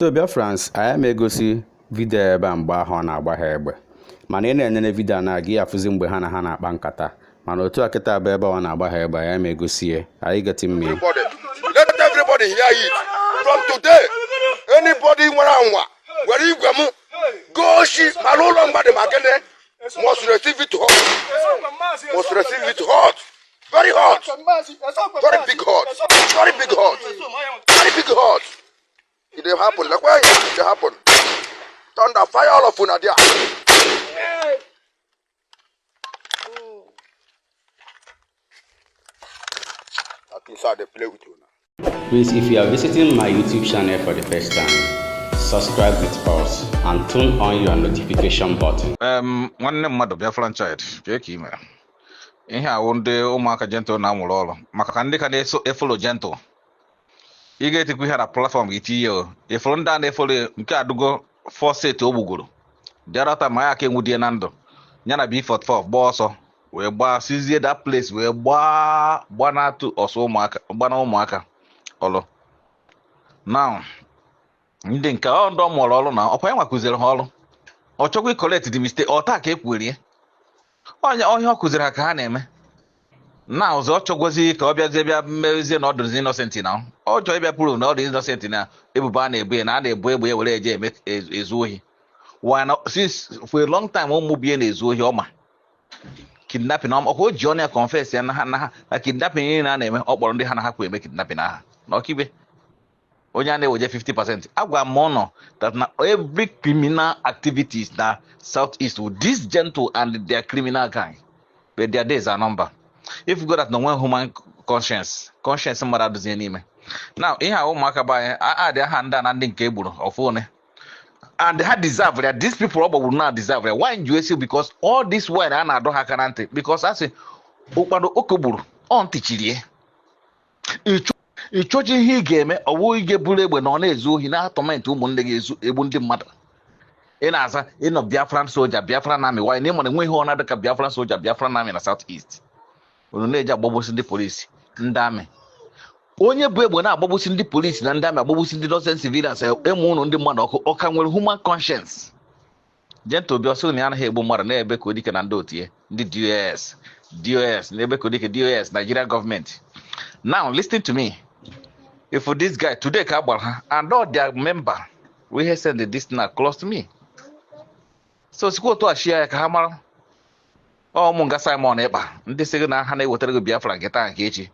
So Biafrans, I am egosi video ebe mgbe ahụ ọ na-agba ha egbe mana ị na-enye video na gị afụzi mgbe ha na-akpa nkata mana otu a kịta bụ ebe ọ na-agba ha egbe ya ma egosi ya anyị getting me. Let everybody hear it. From today, anybody nwere anwa were igwe m go shi ma ụlọ mgbade magene must receive it hot. Must receive it hot. Very hot. Very big hot. Very big hot. Very big hot. It dey happen. Like why it dey happen? Thunder fire all of una there. That is how they play with you now. Please, if you are visiting my YouTube channel for the first time, subscribe with us and turn on your notification button. Nwanne mmadụ Biafran child ka ime ihe a ndị ụmụaka gentle na amụrụ ọrụ maka ka ndị ka na-efolo gentle ị ga-etikwa ihe na platform gị tinye efolo ndị a na-efolo nke adụgo fọset ogbugoro jarata ma ya ka enwudie na ndụ ya na B44 gba ọsọ wee gbaa sizie that place wee gbanatụ ọsọ ụmụaka ọlụ now ndị nke ọ ndọ mụrụ ọrụ na ọkwa ya nwa kụziri ha ọrụ ọ chọkwa collect the mistake ọ taa ka ekwurie onye ọ kụziri ha ka ha na-eme na ọzọ ọ chọgwazi ka ọ bịazie bịa mezie na ọ dịrịzi innocent na ọ chọọ ịbịa pụrụ na ọ dị innocent na ebubo a na-ebu ya na a na-ebu egbe were eje eme ezu ohi since for a long time ụmụ bie na-ezu ohi ọma kidnapping ọkwa o ji ọnụ ya confess ya na ha na kidnapping ihe na na-eme ọ kpọrọ ndị ha na ha kwa eme kidnapping aha na ọkibe onye a na-eweje 50%. Agwa m ụnọ that na every criminal activities na southeast with this gentle and their criminal gang but their days are number. If you go that no one human conscience mmadụ adụzie n'ime now ihe a ụmụaka bụ anyị adị aha ndị a na ndị nke egburu ọfụne and ha deserve ya. These people ọ gbagburu na deserve ya. Why do you say? Because all this while a na-adọ ha aka na ntị because asị ụkpado okogburu ọ ntịchirie ịchọchi ihe ị ga-eme ọwụ ị ga-eburu egbe na ọ na-ezu ohi na atọmentị ụmụnne gị egbu ndị mmadụ ị na-aza ịnọ Biafran soja Biafran army why na ịmana enweghị ọ na-adị ka Biafran soja Biafran army na South East unu na-eji agbagbusi ndị polisi ndị amị onye bụ egbe na-agbagbusi ndị polisi na ndị amị agbagbusi ndị innocent civilians emu ụnụ ndị mmadụ ọkụ ọka nwere human conscience Gentle Obi ọsọ na ya anaghị egbu mmadụ na Ebekudike na ndị otu ya ndị DOS na Ebekudike DOS Nigeria government. Now listen to me. If for this guy today ka agbara ha and all their member we have sent this now close to me so sikwa otu a share ya ka ha mara ụmụ nga Simon Ekpa ndị sị na ha na-ewetara gị Biafra nke taa nke echi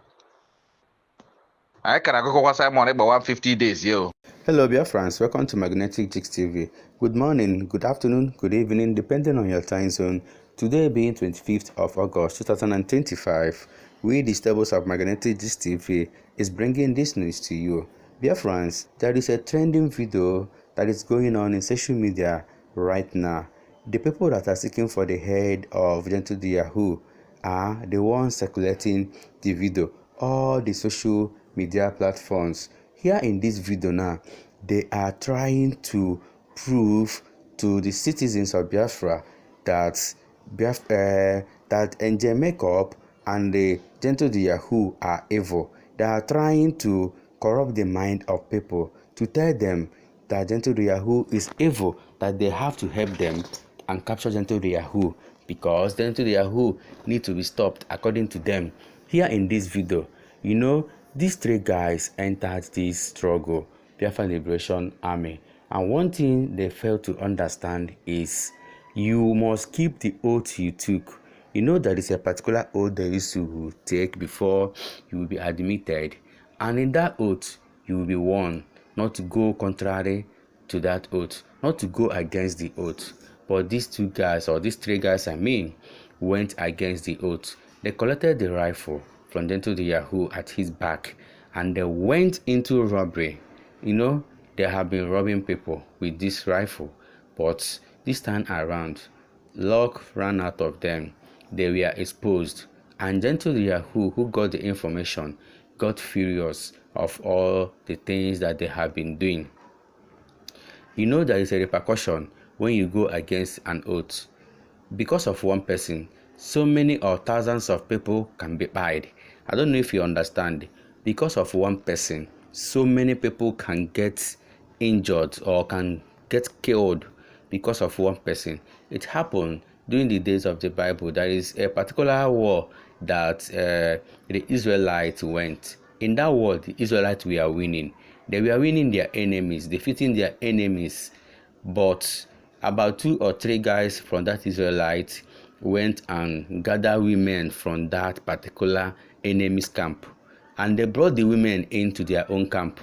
anyị kara akụkọkwa Simon Ekpa 150 days yo. Hello Biafrans, welcome to Magnetic Chicks TV. Good morning, good afternoon, good evening, depending on your time zone. Today being 25th of August 2025, we the stables of Magnetic Chicks TV is bringing this news to you. Biafrans, there is a trending video that is going on in social media right now. The people that are seeking for the head of Gentle the Yahoo are the ones circulating the video, all the social media platforms. Here in this video now, they are trying to prove to the citizens of Biafra that that NJ Makeup and the Gentle the Yahoo are evil. They are trying to corrupt the mind of people to tell them that Gentle the Yahoo is evil, that they have to help them and capture Gentle the Yahoo because Gentle the Yahoo need to be stopped according to them. Here in this video, you know, these three guys entered this struggle, Biafra Liberation Army, and one thing they fail to understand is you must keep the oath you took. You know there is a particular oath they used to take before you will be admitted, and in that oath you will be warned not to go contrary to that oath, not to go against the oath. But these two guys, or these three guys I mean, went against the oath. They collected the rifle from Gentle the Yahoo at his back and they went into robbery. You know, they have been robbing people with this rifle, but this time around, luck ran out of them. They were exposed, and Gentle the Yahoo, who got the information, got furious of all the things that they have been doing. You know there is a repercussion when you go against an oath. Because of one person, so many or thousands of people can be buried. I don't know if you understand. Because of one person, so many people can get injured or can get killed because of one person. It happened during the days of the Bible. There is a particular war that the Israelites went. In that war, the Israelites were winning. They were winning their enemies, defeating their enemies. But about 2 or 3 guys from that Israelite went and gathered women from that particular enemy's camp. And they brought the women into their own camp.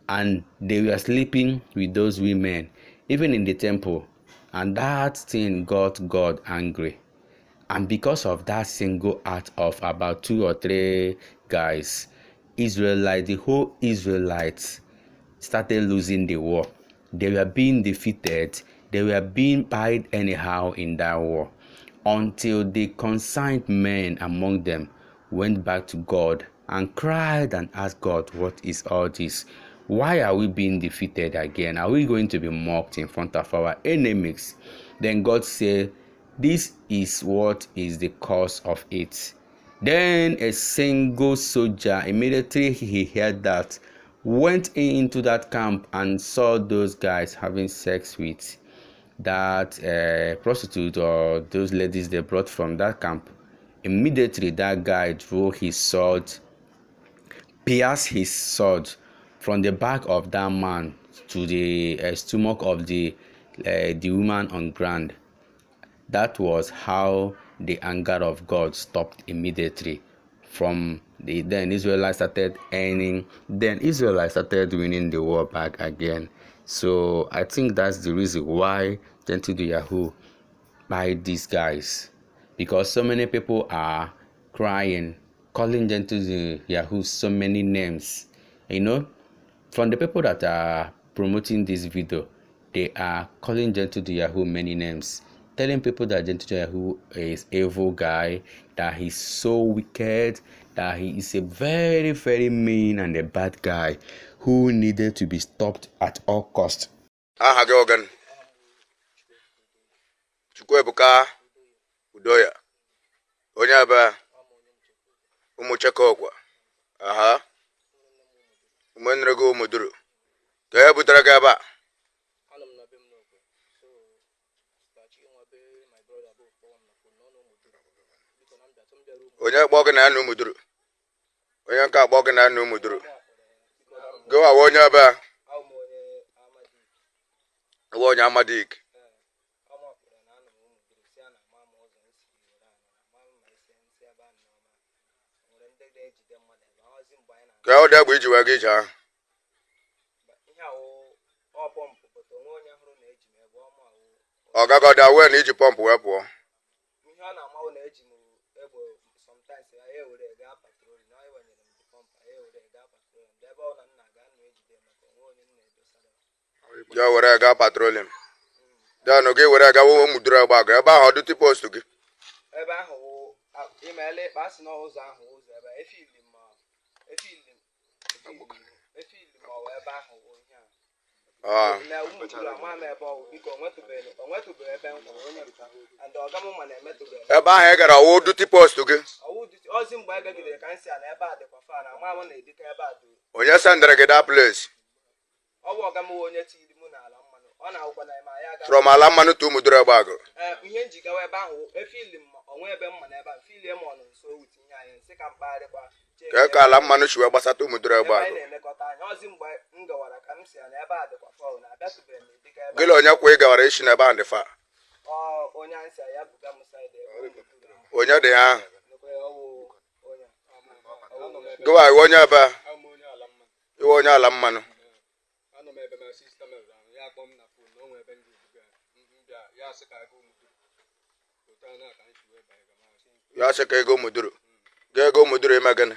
And they were sleeping with those women, even in the temple. And that thing got God angry. And because of that single act of about 2 or 3 guys, the whole Israelites started losing the war. They were being defeated. They were being pied anyhow in that war, until the concerned men among them went back to God and cried and asked God, what is all this? Why are we being defeated again? Are we going to be mocked in front of our enemies? Then God said, this is what is the cause of it. Then a single soldier, immediately he heard that, went into that camp and saw those guys having sex with that prostitute or those ladies they brought from that camp. Immediately that guy drew his sword, pierced his sword from the back of that man to the stomach of the woman on ground. That was how the anger of God stopped immediately. Then Israelites started winning the war back again. So I think that's the reason why Gentle the Yahoo buy these guys, because so many people are crying, calling Gentle the Yahoo so many names. From the people that are promoting this video, they are calling Gentle the Yahoo many names, telling people that Gentle the Yahoo is evil guy, that he's so wicked, that he is a very, very mean and a bad guy who needed to be stopped at all cost. Aha gị ogan Chukwuebuka Udoya onye aba ụmụ Chekọkwa aha ụmụnrego ụmụduru ka e butere gị ebe a onye kpọọ gị na ya na ụmụduru onye nke akpọ gị na ya na ụmụduru gị wa onye ebe a onye Amadik ka ọ dị egbe iji wee gị ije ahụ ọ gagọdị awee na iji pọmpụ wee pụọ ya were gaa patrolin danụ gị were gawa ụmụduru agbaga ebe ahụ ọdụtụ postu gị ebe ahụ imeela ịkpa asị n'ụzọ ahụ ụzọ ebe efili ma ọ ebe ahụ onye a ụmụduru ama m ebe ọwụ biko onwetụbeghị ebe nkwụ onye nta and ọgam ma na-emetụbeghị ebe ahụ ị gara ọwụ duty postu gị ozi mgbe anyị gagidere ka nsị a na ebe a dịkwa fa na ama m na-edika ebe a dị onye sendere gị that place ọ bụ ọgam onye tiri mụ n'ala mmanụ ọ na-awụkwa na ma ya from ala mmanụ to ụmụduru agbaga ihe njigawa ebe ahụ efili m onwe ebe mma na ebe a filie m ọnụ nso wutinye anyị nsị ka mkpagharịkwa ka ala mmanụ si wee gbasata ụmụduru agbaga anyị na-elekọta anya ozi mgbe m gawara ka m si ya na ebe a dịkwa fa na abịatụbeghị m edika ebe gịla onye kwa ị gawara isi n'ebe ahụ dị fa onye anyị si ya buga m saịdị onye dị ha gịwa iwe onye ebe iwe onye ala mmanụ ya sị ka ego ụmụduru ga ego ụmụduru ime gịnị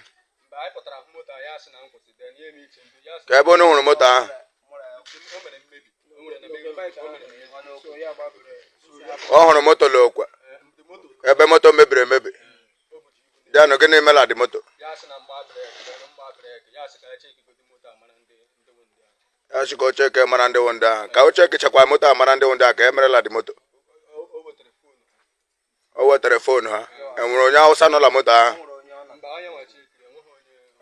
ka ebe onye hụrụ moto ahụ ọ hụrụ moto l'okwe ebe moto mebiri emebi danụ gịnị mela dị moto ya sị ka oche ka mara ndị ndị ahụ ka oche kechakwa moto a mara ndị ndị ahụ ka e merela dị moto o wetara fonu ha enwere onye Hausa nọ na moto ahụ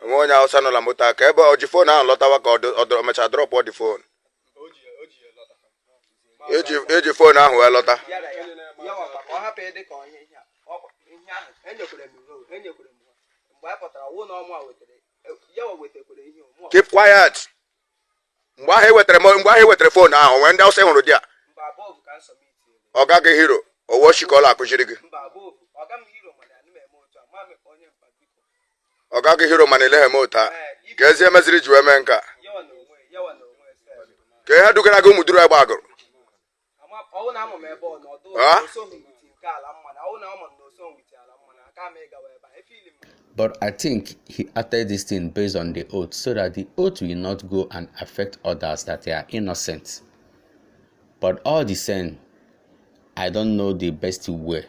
enwe onye Hausa nọ na moto ahụ ka ebe o ji fonu ahụ lọtawa ka ọ mechaa drọpụ dị fonu eji phone ahụ wee lọta. Ya wakwa ka ọ hapụ ịdị ka onye ihe ahụ enyekwere m mgbe a pụtara wụ na ọmụ a wetara ya wetakwere ihe Keep quiet. Mgbe ahụ ewetara phone ahụ nwee ndị Hausa hụrụ di a. mba above ka nsọ m iti Ọ gaghị hero owo shikola akụziri gị. mba above ọ ga m hero mana anụ m eme otu a ma m onye mpa biko Ọ gaghị hero mana eleghị m otu a. Ka ezi emeziri ji wee mee nke a. yawa na onwe Ka ihe dugara gị ụmụ duru egbe agụrụ. ọwụ na amụ m ebe ọ nọdụ osoghị witi nke ala mmana ọwụ na ọmụ na osoghị witi ala mmana aka m ịgawa ebe a efili m. But I think he uttered this thing based on the oath, so that the oath will not go and affect others that they are innocent. But all the same, I don't know the best way.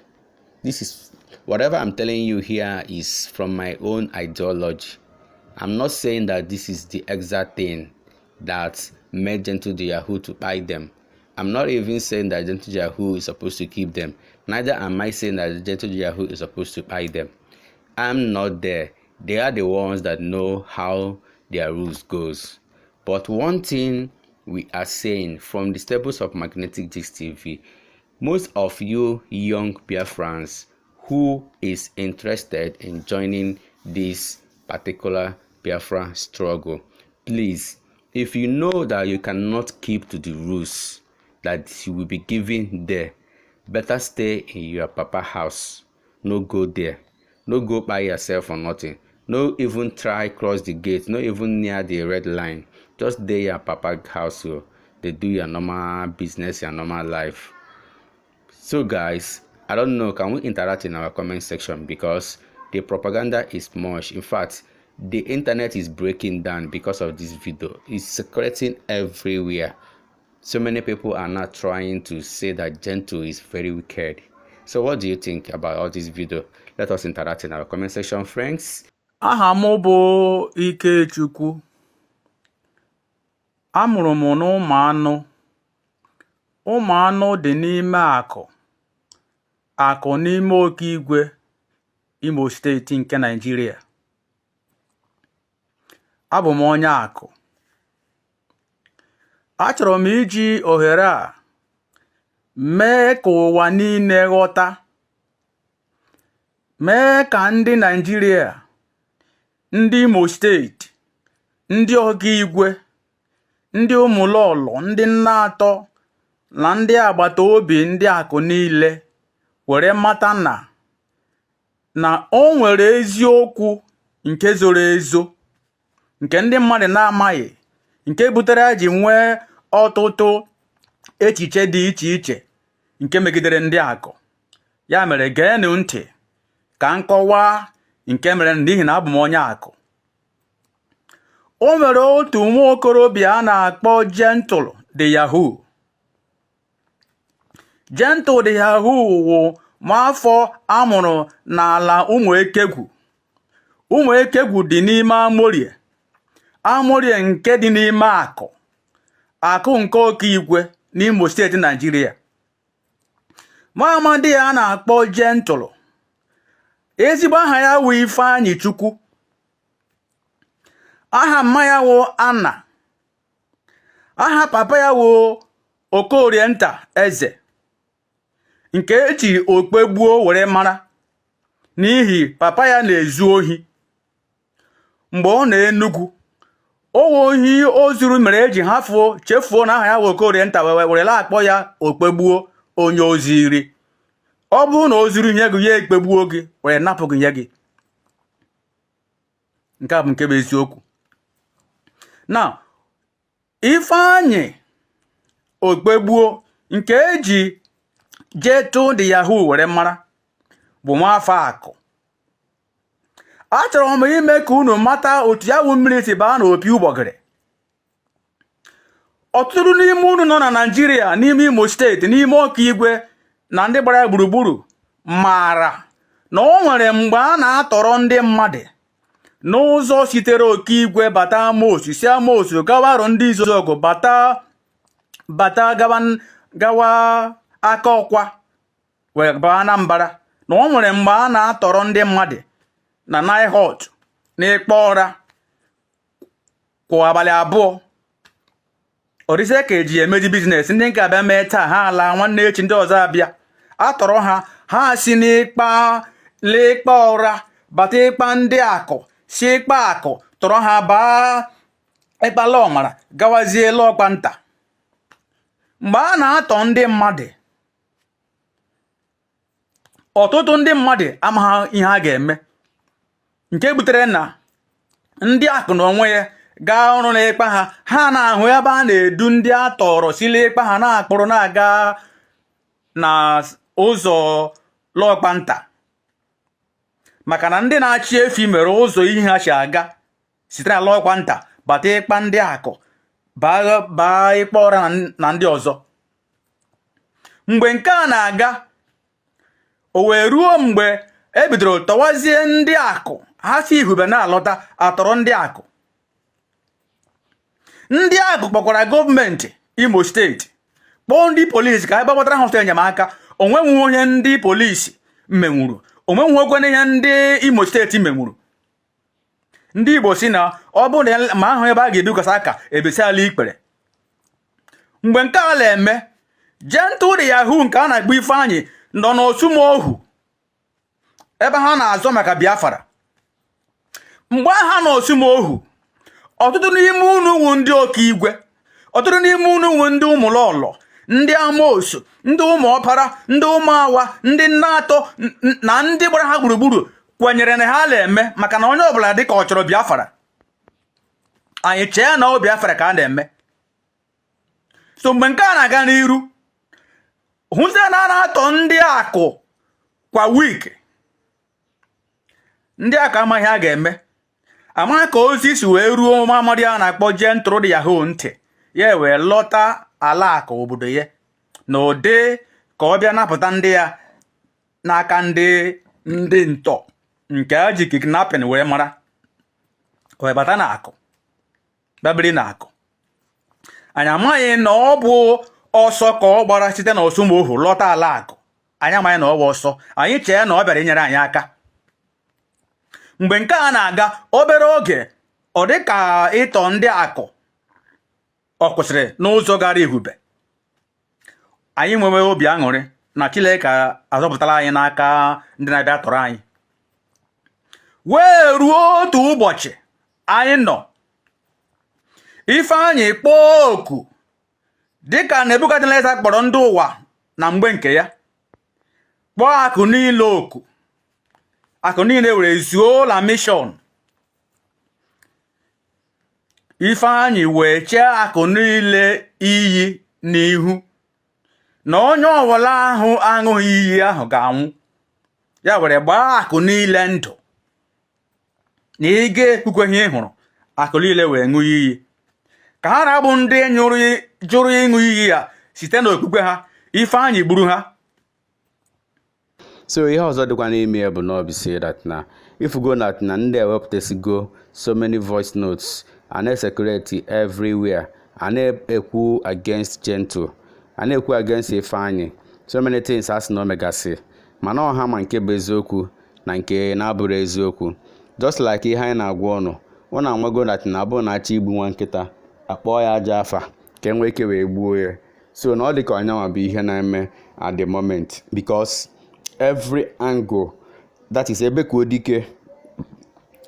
This is whatever I'm telling you here is from my own ideology. I'm not saying that this is the exact thing that made Gentle the Yahoo to buy them. I'm not even saying that Gentle the Yahoo is supposed to keep them. Neither am I saying that Gentle the Yahoo is supposed to buy them. I'm not there. They are the ones that know how their rules goes. But one thing we are saying from the stables of Magnetic Gist TV, most of you young Biafrans who is interested in joining this particular Biafra struggle, please, if you know that you cannot keep to the rules that you will be given there, better stay in your papa house. No go there. No go by yourself or nothing. No even try cross the gate. No even near the red line. Just there your papa house. So they do your normal business, your normal life. So guys, I don't know, can we interact in our comment section, because the propaganda is much. In fact, the internet is breaking down because of this video. It's circulating everywhere. So many people are now trying to say that Gentle is very wicked. So what do you think about all this video? Let us interact in our comment section, friends. Aha m bụ Ikechukwu. Amụrụ m n'ụmụ anụ dị n'ime akụ n'ime Okigwe, Imo steeti nke Nigeria. Abụ m onye akụ. Achọrọ m iji ohere a mee ka ụwa niile ghọta, mee ka ndị Nigeria, ndị Imo steeti, ndị Okigwe, ndị ụmụlọlọ, ndị nna atọ na ndị agbata obi ndị akụ niile were mata na o nwere eziokwu nke zoro ezo, nke ndị mmadụ na-amaghị, nke butere ji nwee ọtụtụ echiche dị iche iche nke megidere ndị akụ. Ya mere geenụ ntị ka nkọwa nke mere, n'ihi na abụ m onye akụ. O nwere otu nwa okorobịa a na-akpọ Gentle the Yahoo. Gentle the Yahoo wụ nwafọ amụrụ n'ala Ụmụ Ekegwu. Ụmụ Ekegwu dị n'ime Amorie nke dị n'ime akụ nke Okigwe n'Imo steeti Nigeria. Nwaamadi ya na-akpọ Gentle. Ezigbo aha ya wụ Ifeanyị Chukwu. Aha mma ya wụ Anna. Aha papa ya wụ Okorienta Eze, nke eji okpegbuo were mara n'ihi papa ya na-ezu ohi. Mgbe ọ na-Enugu, o ohi o zuru mere eji chefuo na aha ya wụ Okorienta were akpọ ya okpegbuo onye oziri. Ọ bụrụ na o zuru ihe gị, ya ekpegbuo gị were napụ gị ihe gị. Nke a bụ nke bụ eziokwu. Now, Ifeanyị okpegbuo nke eji Gentle the Yahoo were mara bụ nwafọ akụ. Achọrọ m ime ka unu mata otu ya wụ mmiri si baa n'opi ụgbọgịrị. Ọtụtụ n'ime unu nọ na Nigeria, n'ime Imo steeti, n'ime Okigwe na ndị gbara gburugburu maara na o nwere mgbe a na-atọrọ ndị mmadụ n'ụzọ sitere Okigwe bata Amosu, si Amosu gawa arụ ndị Izọgụ, bata gawa aka ọkwa wee baa Anambra. Na o nwere mgbe a na-atọrọ ndị mmadụ na Naihot n'Ikpe Ọra kwa abalị abụọ. Orise ka eji emeji biznes ndị nke abịa mee taa ha ala nwanne echi ndị ọzọ abịa atọrọ ha si n'ịkpa ụra bata ịkpa ndị akụ si ịkpa akụ tọrọ ha baa ịkpala ọmara gawazie ọkpa nta. Mgbe a na-atọ ndị mmadụ ọtụtụ ndị mmadụ amaghị ihe a ga-eme nke butere na ndị akụ na onwe ya gaa ọrụ n'ịkpa ha na-ahụ ebe a na-edu ndị a tọrọ sile ịkpa ha na-akpụrụ na-aga na ụzọ lọkpa nta maka na ndị na-achị efi mere ụzọ ihe ha si aga site na lọkpa nta bata ịkpa ndị akụ baa ịkpa ụra na ndị ọzọ. Mgbe nke a na-aga o wee ruo mgbe e bidoro tọwazie ndị akụ ha si ihube na-alọta atọrọ ndị akụ. Ndị akụ kpọkwara gọọmenti Imo steeti kpọọ ndị polisi ka gbabatara ha ọsọ enyemaka. Onwenwu onye ndị polisi menwuru, onwenwu okwe ihe ndị Imo steeti menwuru. Ndị Igbo si na ọ bụrụ na ma ahụ ebe a ga-ebikọsa aka ebesi ala ikpere. Mgbe nke a na-eme Gentle the Yahoo nke a na-agba Ifeanyị nọ n'Osumohu ebe ha na-azọ maka Biafra. Mgbe ha nọ n'Osumohu ọtụtụ n'ime unu wu ndị oke igwe, ọtụtụ n'ime unu wu ndị ụmụlọlọ, ndị amoosu, ndị ụmụọpara, ndị ụmụawa, ndị nnatọ na ndị gbara ha gburugburu kwenyere na ha na-eme maka na onye ọbụla dị ka ọ chọrọ Biafra. Anyị chee na ọ Biafra ka a na-eme. So mgbe nke a na-aga n'iru hụzie na a na-atọ ndị akụ kwa wiiki. Ndị akụ amaghị a ga-eme, amaghị ka ozi si wee ruo nwa amadi a na-akpọ Gentle the Yahoo ntị ya wee lọta ala akụ obodo ya na ode ka ọ bịa napụta ndị ya n'aka ndị ntọ nke a ji kidnapping wee mara wee bata na akụ babiri na akụ. Anyị amaghị na ọ bụ ọsọ ka ọ gbara site na Osumohu lọta ala akụ. Anyị amaghị na ọ bụ ọsọ, anyị chee na ọ bịara inyere anyị aka. Mgbe nke a na-aga obere oge ọ dị ka ịtọ ndị akụ ọ kwụsịrị n'ụzọ gara ihube. Anyị nwewe obi aṅụrị na Chineke azọpụtara anyị n'aka ndị na-abịa tọrọ anyị. Wee ruo otu ụbọchị anyị nọ Ifeanyị kpọọ oku dịka Nebukadneza kpọrọ ndị ụwa na mgbe nke ya, kpọọ akụ niile oku. Akụ niile were zuo la mishọn. Ifeanyị wee chee akụ niile iyi n'ihu na onye ọbụla ahụ aṅụghị iyi ahụ ga-anwụ. Ya were gbaa akụ niile ndụ na ị ga-ekwukweghị ịhụrụ akụ niile wee ṅụ iyi. Ka ha na-abụ ndị jụrụ ịṅụ iyi ya site n'okpukpe ha, Ifeanyị gburu ha. So ihe ọzọ dịkwa n'ime ya bụ na ọ bụ say that na ifugo na ndị ewepụtasigo so many voice notes a na-esecurity everywhere, a na-ekwu against Gentle, a na-ekwu against Ifeanyị, so many things as na omegasị mana ọha ma nke bụ eziokwu na nke na-abụrụ eziokwu. Just like ihe anyị na-agwa ọnụ anwago na abụ na-achọ igbu nwa nkịta akpọọ ya aja afa ka enwee ike wee gbuo ya. So na ọ dị ka ọnyanwa bụ ihe na-eme at the moment because every angle, that is Ebekudike,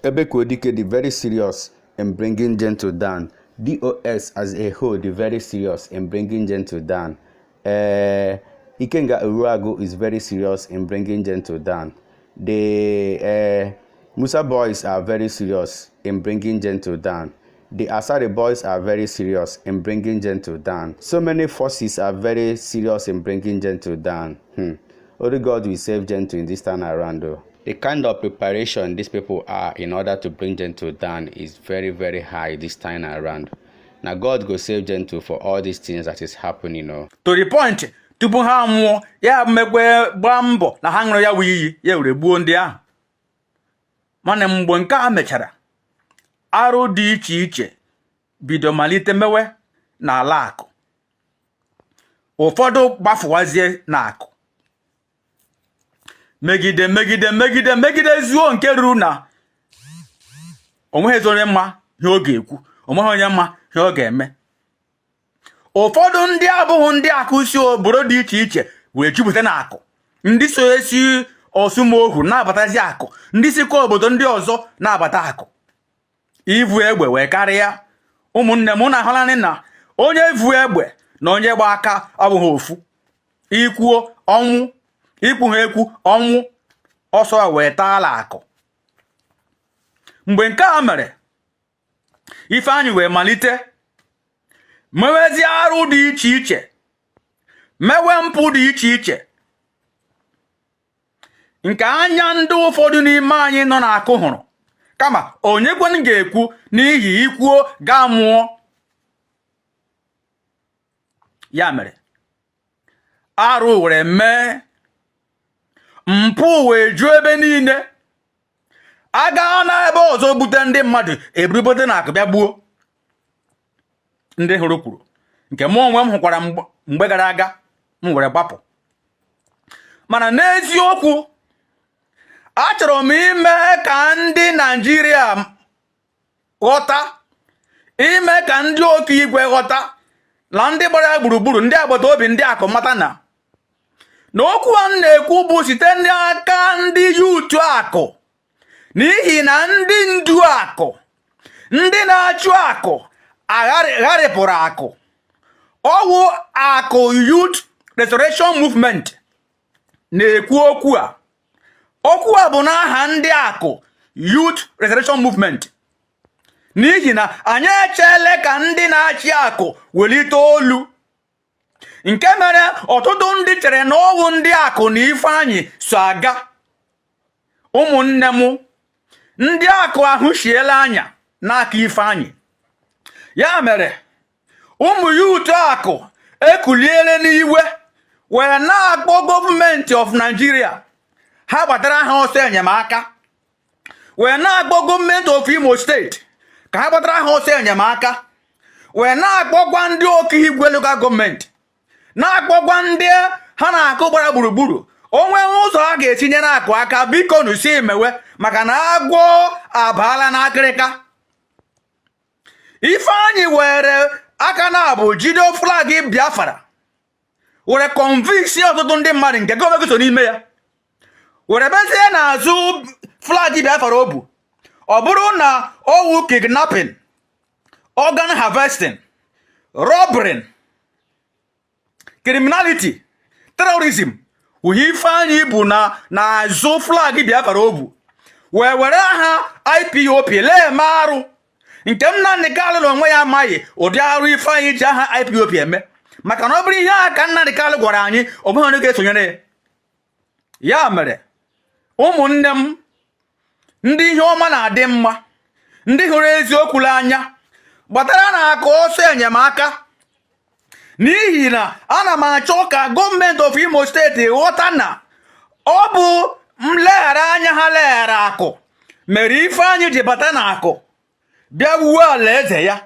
the very serious in bringing Gentle down. DOS as a whole, the very serious in bringing Gentle down. Ikenga Uruago is very serious in bringing Gentle down. The Musa boys are very serious in bringing Gentle down. The Asari boys are very serious in bringing Gentle down. So many forces are very serious in bringing Gentle down. Only God will save Gentle in this time around though. The kind of preparation these people are in order to bring Gentle down is very, very high this time around. Now God go save Gentle for all these things that is happening, To the point, tupu ha nwụọ ya megbe gbaa mbọ na ha ṅụrụ ya wụ iyi ya were gbuo ndị ahụ. Mana mgbe nke a mechara, arụ dị iche iche bido malite mewe n'ala akụ. Ụfọdụ gbafuwazie n'akụ. Megide zuo nke ruru na onweghị onye mma ihe ọ ga-ekwu, onweghị onye mma ihe ọ ga-eme. ụfọdụ ndị abụghị ndị akụ si obodo dị iche iche wee jupụta na akụ. Ndị so esi Osumohu na-abatazi akụ, ndị sikwa obodo ndị ọzọ na-abata akụ. Ivu egbe wee karịa. Ụmụnne m na-ahụlanị na onye vu egbe na onye gba aka abụghị ofu. Ikwuo ọnwụ, ikpughe ekwu ọnwụ, ọsọ wee taala akụ. Mgbe nke a mere, Ifeanyị wee malite mewezi arụ dị iche iche, mewe mpụ dị iche iche, nke anya ndị ụfọdụ n'ime anyị nọ n'akụ hụrụ, kama onye kwen ga-ekwu n'ihi ikwuo gaa mụọ. Ya mere, arụ were mee, mpụ wee juo ebe niile. Agaa n'ebe ọzọ bute ndị mmadụ eburubote na akụ bịa gbuo. Ndị hụrụ kwuru, nke mụ onwe m hụkwara mgbe gara aga, m were gbapụ. Mana n'eziokwu, achọrọ m ime ka ndị Naịjirịa ghọta, ime ka ndị oke igwe ghọta, na ndị gbara gburugburu, ndị agbata obi, ndị akụ mata na okwu a na-ekwu bụ site n'aka ndị yuutu akụ. N'ihi na ndị ndu akụ, ndị na-achụ akụ agharịpụrụ akụ. Ọwụ akụ Youth Restoration Movement na-ekwu okwu a. Okwu a bụ n'aha ndị akụ Youth Restoration Movement. N'ihi na anyị echele ka ndị na-achị akụ welite olu, nke mere ọtụtụ ndị chere na ọwụ ndị akụ na Ifeanyị so aga. Ụmụnne m, ndị akụ ahụchiela anya n'aka Ifeanyị. Ya mere, ụmụ yuutu akụ ekuliele n'iwe wee na-akpọ gọọmenti of Nigeria. Ha gbatara ha ọsọ enyemaka, wee na-akpọ gọọmenti of Imo steeti ka ha gbatara ha ọsọ enyemaka, wee na-akpọkwa ndị oke igwe local gọọmenti, na-akpọkwa ndị ha na-akụ gbara gburugburu. Onwe ụzọ a ga-etinyere akụ aka, biko nusi mewe, maka na agwọ abaala n'akịrịka. Ifeanyị were aka na abụ jide flag Biafra, were convince ọtụtụ ndị mmadụ, nke gọọmenti so n'ime ya, were bezie n'azụ flag Biafra o bu. Ọ bụrụ na owu kidnapping, organ harvesting, robbery, criminality, terrorism, Ifeanyị bụ n'azụ flag Biafra o bu, wee were aha IPOB lee arụ, nke Nnamdi Kanu na onwe ya amaghị ụdị arụ Ifeanyị ji aha IPOB eme. Maka na ọ bụrụ ihe a ka Nnamdi Kanu gwara anyị, ọ bụghị onye ga-esonyere ya. Ya mere, ụmụnne m, ndị ihe ọma na-adị mma, ndị hụrụ eziokwu n'anya, gbatara na akụ ọsọ enyemaka. N'ihi na ana m achọ ka gọọmenti of Imo steeti ghọta na ọ bụ mleghara anya ha leghara akụ mere Ifeanyị ji bata na akụ bịa wuo alaeze ya.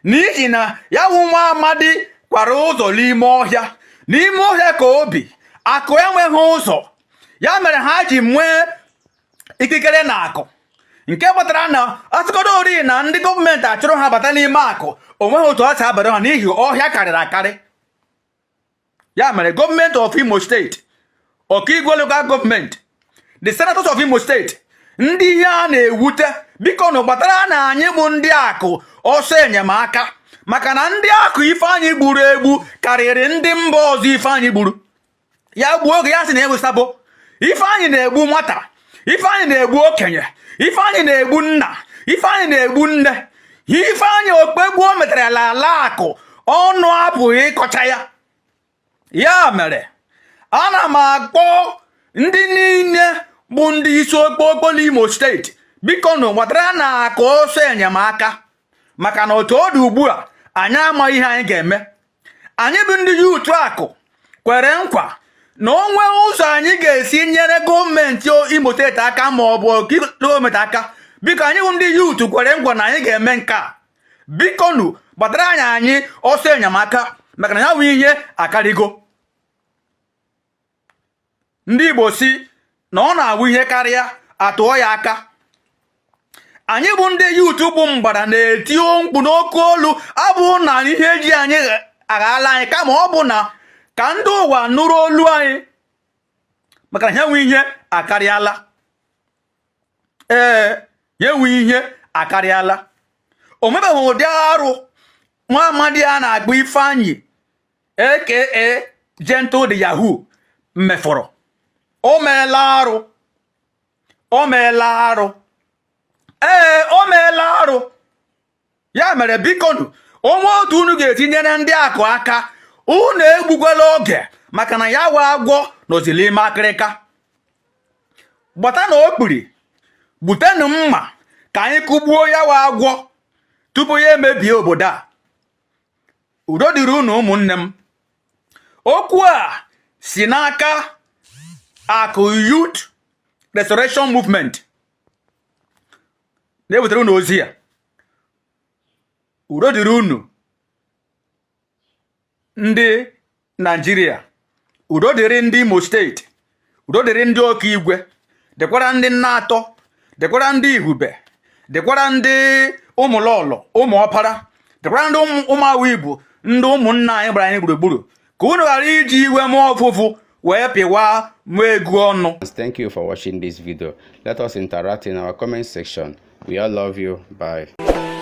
N'ihi na ya wụ nwa amadi kwara ụzọ n'ime ọhịa ka obi, akụ enweghị ụzọ. Ya mere ha ji nwee ikikere na akụ, nke kpatara na asịgodo ori na ndị gọọmenti achọrọ ha bata n'ime akụ, onweghị otu ọ si abado ha n'ihi ọhịa karịrị akarị. Ya mere gọọmenti of Imo steeti, Okigwe local gọọmenti, the senators of Imo steeti, ndị ihe a na-ewute, biko na gbatara na anyị bụ ndị akụ ọsọ enyemaka, maka na ndị akụ Ifeanyị gburu egbu karịrị ndị mba ọzọ Ifeanyị gburu. Ya gbuo oge ya sị na ewusabo. Ifeanyị na-egbu nwata, Ifeanyị na-egbu okenye, Ifeanyị na-egbu nna, Ifeanyị na-egbu nne. Ifeanyị okpegbu o metere ala akụ, ọnụ apụghị ịkọcha ya. Ya mere, ana m akpọ ndị niile bụ ndị isi okpokpo n'Imo steeti, biko na gbatara na akụ ọsọ enyemaka, maka na otu ọ dị ugbu a anyị amaghị ihe anyị ga-eme. Anyị bụ ndị yuutu akụ kwere nkwa na onwe ụzọ anyị ga-esi nyere gọọmenti Imo steeti aka ma ọ bụ gọọmenti aka. Biko anyị bụ ndị yuutu kwere nkwa na anyị ga-eme nke a. Biko nu gbatara anyị ọsọ enyemaka, maka na ya bụ ihe akarịgo. Ndị Igbo si na ọ na-awụ ihe karịa atụọ ya aka. Anyị bụ ndị yuutu bụ mgbada na-eti mkpu n'oke olu, abụ na ihe ji anyị aghala anyị kama ọ bụ na ka ndị ụwa nụrụ olu anyị maka na ya nwe ihe akarịala. Ya nwe ihe akarịala. O mebeghị ụdị arụ nwa amadi a na-agba Ifeanyị aka Gentle the Yahoo mmefọrọ. O meela arụ. O meela arụ. O meela arụ. Ya mere bikonu onwe otu unu ga-etinyere ndị akụ aka, unu egbukwala oge maka na ya wa agwọ nọzili ime akịrịka. Gbata na okpiri, butenụ mma ka anyị kụgbuo ya wa agwọ tupu ya emebie obodo a. Udo dịrị unu ụmụnne m. Okwu a si n'aka Akụ Youth Restoration Movement na-ewetara unu ozi ya. Udo dịrị unu ndị Nigeria, udo dịrị ndị Imo steeti, udo dịrị ndị Ọkaigwe, dịkwara ndị Nnatọ, dịkwara ndị Ihube, dịkwara ndị Ụmụlọlọ, Ụmụọpara, dịkwara ndị Ụmụawụ Igbo, ndị ụmụnna anyị gbara anyị gburugburu. Ka unu ghara iji iwe mụọ ọfụfụ wee pịwa mụọ egu ọnụ. Thank you for watching this video. Let us interact in our comment section. We all love you. Bye.